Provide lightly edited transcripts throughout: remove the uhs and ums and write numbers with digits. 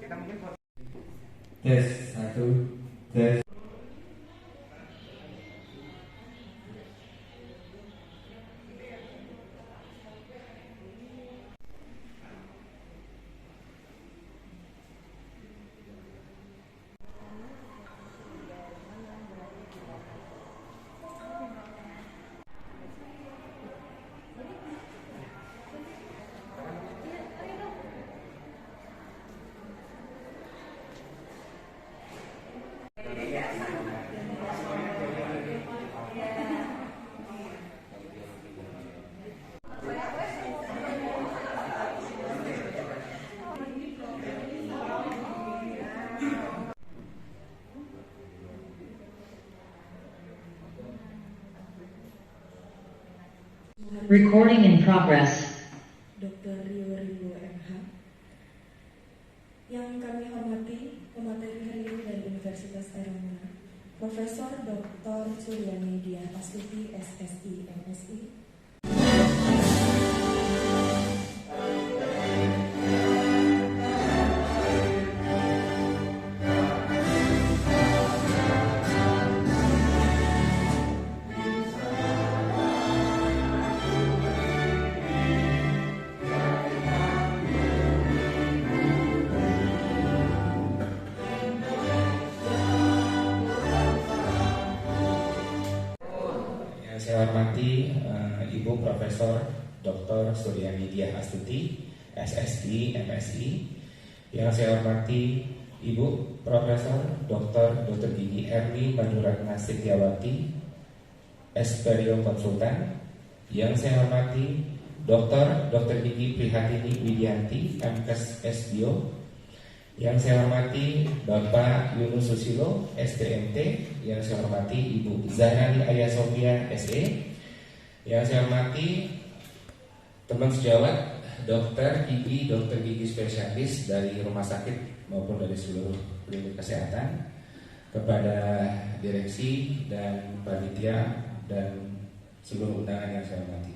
Kita mungkin tes satu tes. Recording in progress. Dr. Rio MH. Yang kami hormati pemateri hari ini dari Universitas Airlangga, Profesor Dr. Suryani Dian Astuti, SSI, MSI. Saya hormati Ibu Profesor Dr. Suryani Dian Astuti, SSI, MSI. Yang saya hormati Ibu Profesor Dr. Gigi Erni Maduratna Setiawati, Esperio Konsultan. Yang saya hormati Dr. Gigi Prihatini Widianti, MKes SBio. Yang saya hormati Bapak Yunus Susilo, STMT. Yang saya hormati Ibu Zahrani Ayasofia, SE. Yang saya hormati teman sejawat Dr. Gigi spesialis dari rumah sakit maupun dari seluruh klinik kesehatan, kepada direksi dan panitia dan seluruh undangan yang saya hormati.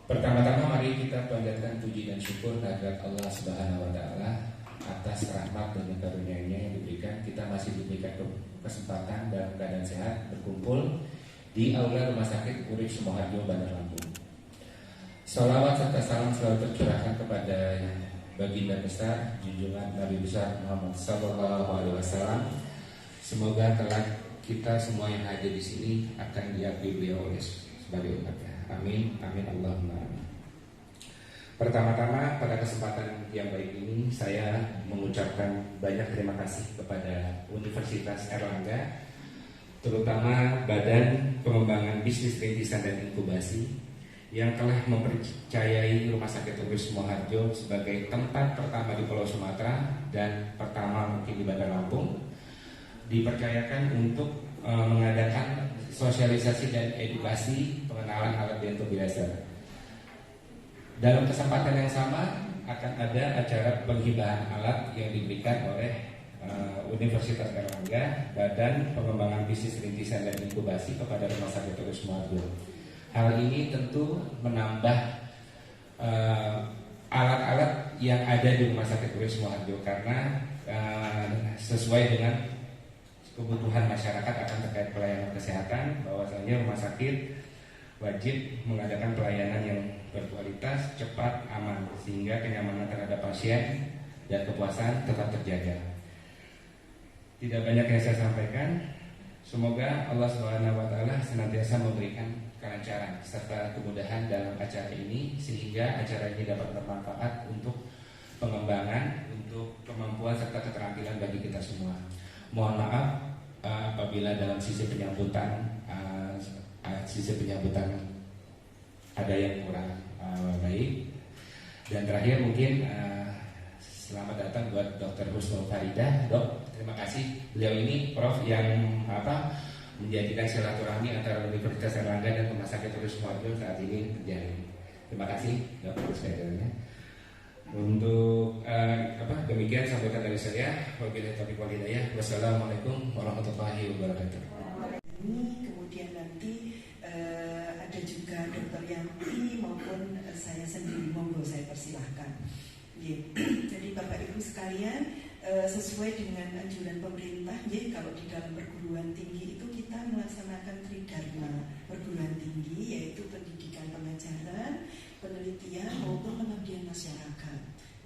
Pertama-tama mari kita panjatkan puji dan syukur kehadirat Allah Subhanahu wa taala atas rahmat dan karunia-Nya yang diberikan. Kita masih diberikan kesempatan dalam keadaan sehat berkumpul di aula Rumah Sakit Urip Sumoharjo, Bandar Lampung. Salawat serta salam selalu tercurahkan kepada baginda besar junjungan Nabi besar Muhammad sallallahu alaihi wasallam. Semoga kelak kita semua yang hadir di sini akan diakui beliau oleh sebagai umatnya. Amin, amin, Allahumma amin. Pertama-tama pada kesempatan yang baik ini saya mengucapkan banyak terima kasih kepada Universitas Airlangga, terutama Badan Pengembangan Bisnis Rintisan dan Inkubasi yang telah mempercayai Rumah Sakit Urip Sumoharjo sebagai tempat pertama di Pulau Sumatera dan pertama mungkin di Bandar Lampung, dipercayakan untuk mengadakan sosialisasi dan edukasi pengenalan alat dentobilaser. Dalam kesempatan yang sama akan ada acara penghibahan alat yang diberikan oleh Universitas Airlangga, Badan Pengembangan Bisnis Rintisan dan Inkubasi kepada Rumah Sakit Urip Sumoharjo. Hal ini tentu menambah alat-alat yang ada di Rumah Sakit Urip Sumoharjo karena sesuai dengan kebutuhan masyarakat akan terkait pelayanan kesehatan, bahwasanya rumah sakit wajib mengadakan pelayanan yang berkualitas, cepat, aman, sehingga kenyamanan terhadap pasien dan kepuasan tetap terjaga. Tidak banyak yang saya sampaikan. Semoga Allah Subhanahu wa taala senantiasa memberikan kelancaran serta kemudahan dalam acara ini, sehingga acara ini dapat bermanfaat untuk pengembangan, untuk kemampuan serta keterampilan bagi kita semua. Mohon maaf apabila dalam sisi penyambutan ada yang kurang baik. Dan terakhir mungkin selamat datang buat Dr. Husnul Faridah. Dok, terima kasih. Beliau ini Prof yang menjadikan silaturahmi antara Universitas Airlangga dan Rumah Sakit Urip Sumoharjo saat ini terjadi. Terima kasih Dr. Husnul. Untuk demikian sambutan dari saya. Wabillahi taufiq wal hidayah. Wassalamualaikum warahmatullahi wabarakatuh. Kemudian nanti ada juga Dr. Yanti maupun saya sendiri, monggo saya persilahkan. Jadi Bapak Ibu sekalian, sesuai dengan anjuran pemerintah, ya, kalau di dalam perguruan tinggi itu kita melaksanakan tridharma perguruan tinggi, yaitu pendidikan pengajaran, penelitian maupun pengabdian masyarakat.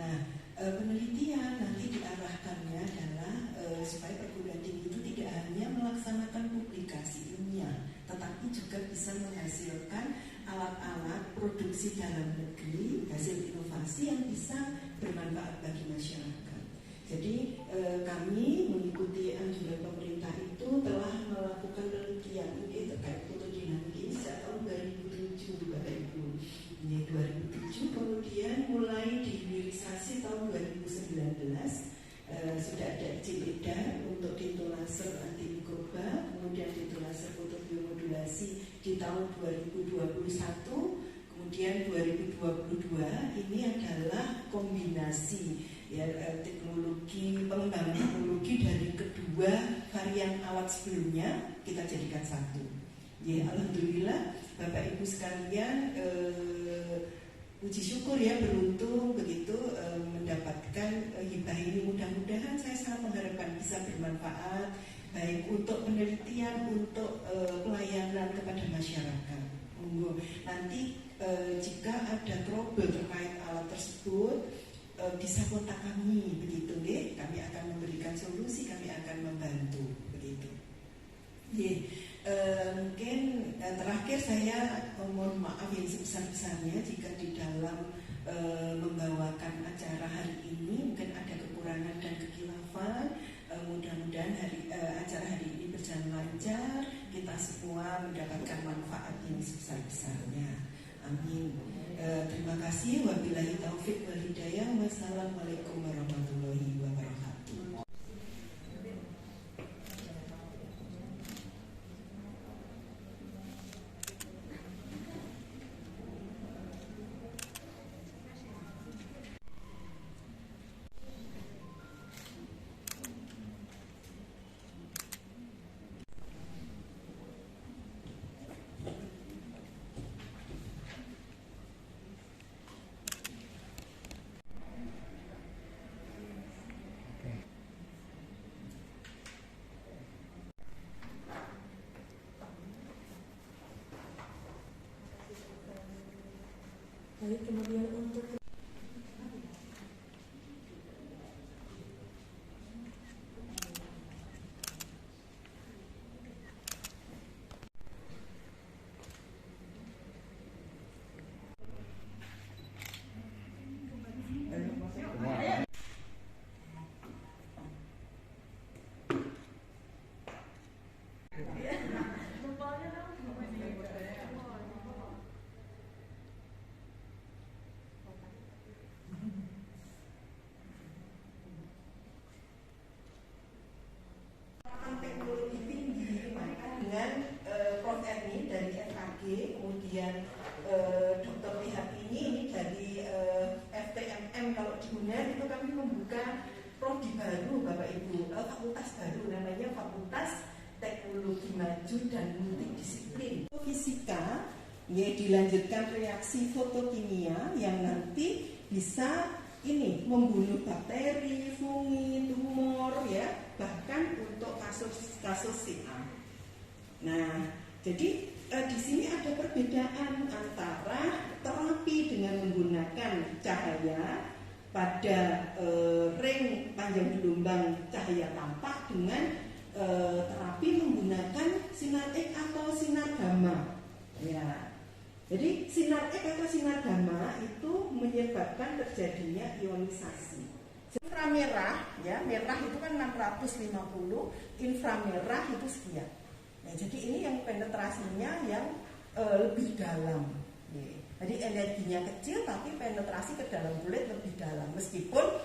Nah, penelitian nanti diarahkannya adalah supaya perguruan tinggi itu tidak hanya melaksanakan publikasi ilmiah, tetapi juga bisa menghasilkan alat-alat produksi dalam negeri, hasil inovasi yang bisa bermanfaat bagi masyarakat. Jadi kami mengikuti anjuran pemerintah itu telah melakukan penelitian terkait fotodinamika ini sejak tahun 2007, Bapak Ibu. Ini 2007, kemudian mulai dihilirisasi tahun 2019. Sudah ada izin edar untuk tintu laser anti mikroba, kemudian tintu laser fotobiomodulasi di tahun 2021, kemudian 2022 ini adalah kombinasi, ya, teknologi, pengembangan teknologi dari kedua varian alat sebelumnya kita jadikan satu. Ya, alhamdulillah Bapak Ibu sekalian, puji syukur ya, beruntung begitu mendapatkan hibah ini. Mudah-mudahan saya sangat mengharapkan bisa bermanfaat baik untuk penelitian, untuk pelayanan kepada masyarakat. Nanti jika ada trouble terkait alat tersebut, bisa kontak kami begitu, nggih. Kami akan memberikan solusi, kami akan membantu begitu. Mungkin terakhir saya mohon maaf yang sebesar-besarnya jika di dalam membawakan acara hari ini mungkin ada kekurangan dan kekhilafan. Mudah-mudahan acara hari ini berjalan lancar, kita semua mendapatkan manfaat yang sebesar-besarnya. Amin. Terima kasih. Wabillahi taufik wal hidayah. Wassalamualaikum warahmatullahi wabarakatuh. Baik, kemudian untuk teknologi tinggi, maka dengan Prof. Erni dari FKG, kemudian Dr. Pihak ini dari FTMM, kalau di UNER itu kami membuka prodi baru, Bapak Ibu, fakultas baru namanya Fakultas Teknologi Maju dan Multidisiplin. Fisika, ya, dilanjutkan reaksi fotokimia yang nanti bisa ini membunuh bakteri, fungi, tumor, ya, bahkan untuk kasus CA. Nah, jadi di sini ada perbedaan antara terapi dengan menggunakan cahaya pada ring panjang gelombang cahaya tampak dengan terapi menggunakan sinar X atau sinar gamma. Ya. Jadi sinar X atau sinar gamma itu menyebabkan terjadinya ionisasi. Inframerah, ya, merah itu kan 650, inframerah itu sekian. Nah, jadi ini yang penetrasinya yang lebih dalam. Jadi energinya kecil tapi penetrasi ke dalam kulit lebih dalam. Meskipun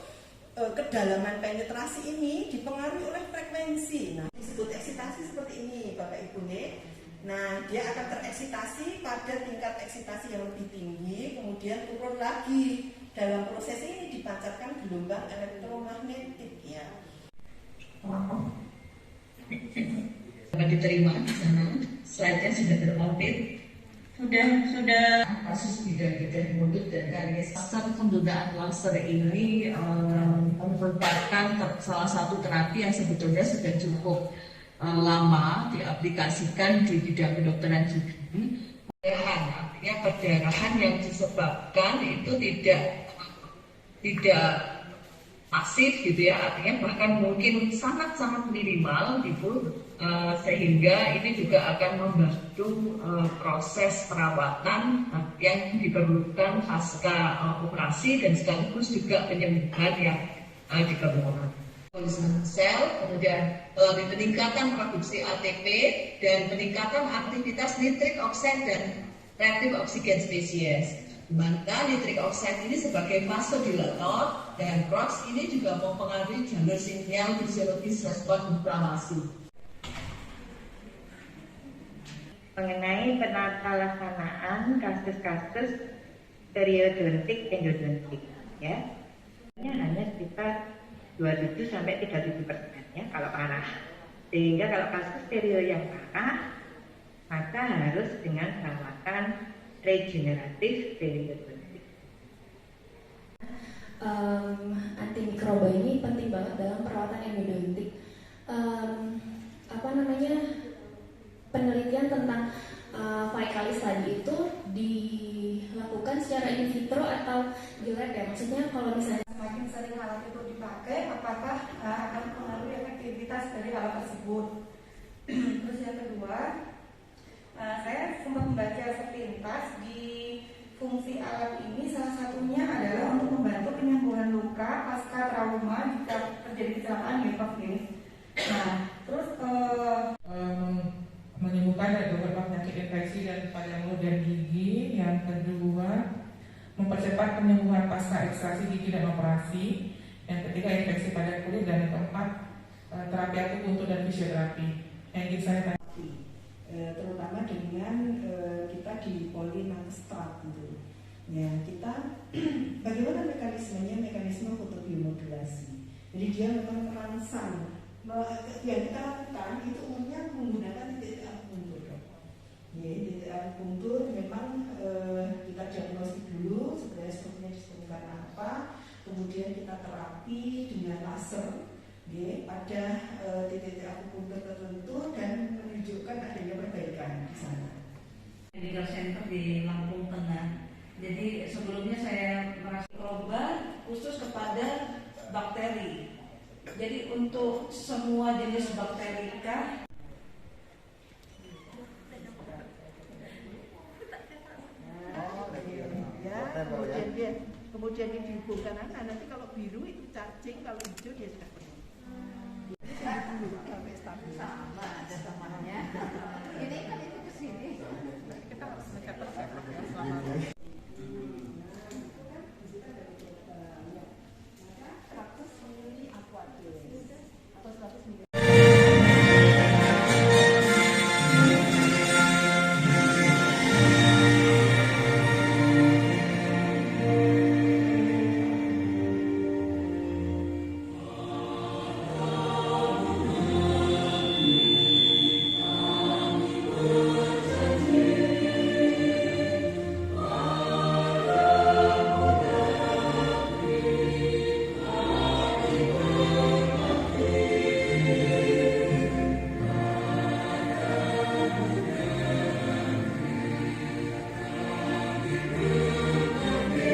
kedalaman penetrasi ini dipengaruhi oleh frekuensi. Nah, disebut eksitasi seperti ini, Bapak Ibu nih. Nah, dia akan tereksitasi pada tingkat eksitasi yang lebih tinggi, kemudian turun lagi. Dalam proses ini dipancarkan gelombang elektromagnetik, ya. Dapat diterima di sana, slide-nya sudah terorbit. Sudah kasus bidang mulut dan karies. Laser penggunaan laser ini merupakan merupakan salah satu terapi yang sebetulnya sudah cukup lama diaplikasikan di bidang kedokteran gigi. Artinya perdarahan yang disebabkan itu tidak masif gitu ya, artinya bahkan mungkin sangat-sangat minimal gitu, sehingga ini juga akan membantu proses perawatan yang diperlukan pasca operasi dan sekaligus juga penyembuhan yang diperlukan. Sel, kemudian melalui peningkatan produksi ATP dan peningkatan aktivitas nitrik oksid dan reaktif oksigen spesies. Maka nitrik oxide ini sebagai vasodilator dan CROX ini juga mempengaruhi jalur sinyal fisiologis respon inflamasi. Mengenai penata-laksanaan kasus-kasus periodontik endodontik, ya, hanya sekitar 27 sampai 37% ya kalau parah. Sehingga kalau kasus perio yang parah, maka harus dengan perawatan regeneratif periodontik. Antimikroba ini penting banget dalam perawatan endodontik. Penelitian tentang Faecalis tadi itu dilakukan secara in vitro atau di lab ya. Maksudnya kalau misalnya semakin sering alat itu dipakai, apakah akan mempengaruhi efektivitas dari alat tersebut. Terus yang kedua, saya sempat membaca sepintas di fungsi alat ini, salah satunya adalah untuk membantu penyembuhan luka pasca trauma jika terjadi kecelakaan ya Prof. Nah, terus menyembuhkan dari beberapa penyakit infeksi pada mulut dan gigi. Yang kedua, mempercepat penyembuhan pasca ekstraksi gigi dan operasi. Yang ketiga, infeksi pada kulit. Dan yang keempat, terapi akupuntur dan fisioterapi. Yang ingin saya tanya, terutama dengan kita di polinastrat gitu. Ya, kita bagaimana mekanisme fotobiomodulasi. Jadi dia memang merangsang. Yang kita lakukan itu umumnya menggunakan titik akupuntur. Ya, titik akupuntur memang kita diagnosis dulu sebenarnya strukturnya disebutkan apa, kemudian kita terapi dengan laser. Pada titik akupuntur tertentu dan menunjukkan adanya perbaikan di sana. Medical Center di Lampung Tengah. Jadi sebelumnya saya merasa mikroba khusus kepada bakteri. Jadi untuk semua jenis bakterika. Kemudian dihubungkan nanti kalau biru itu cacing, kalau hijau dia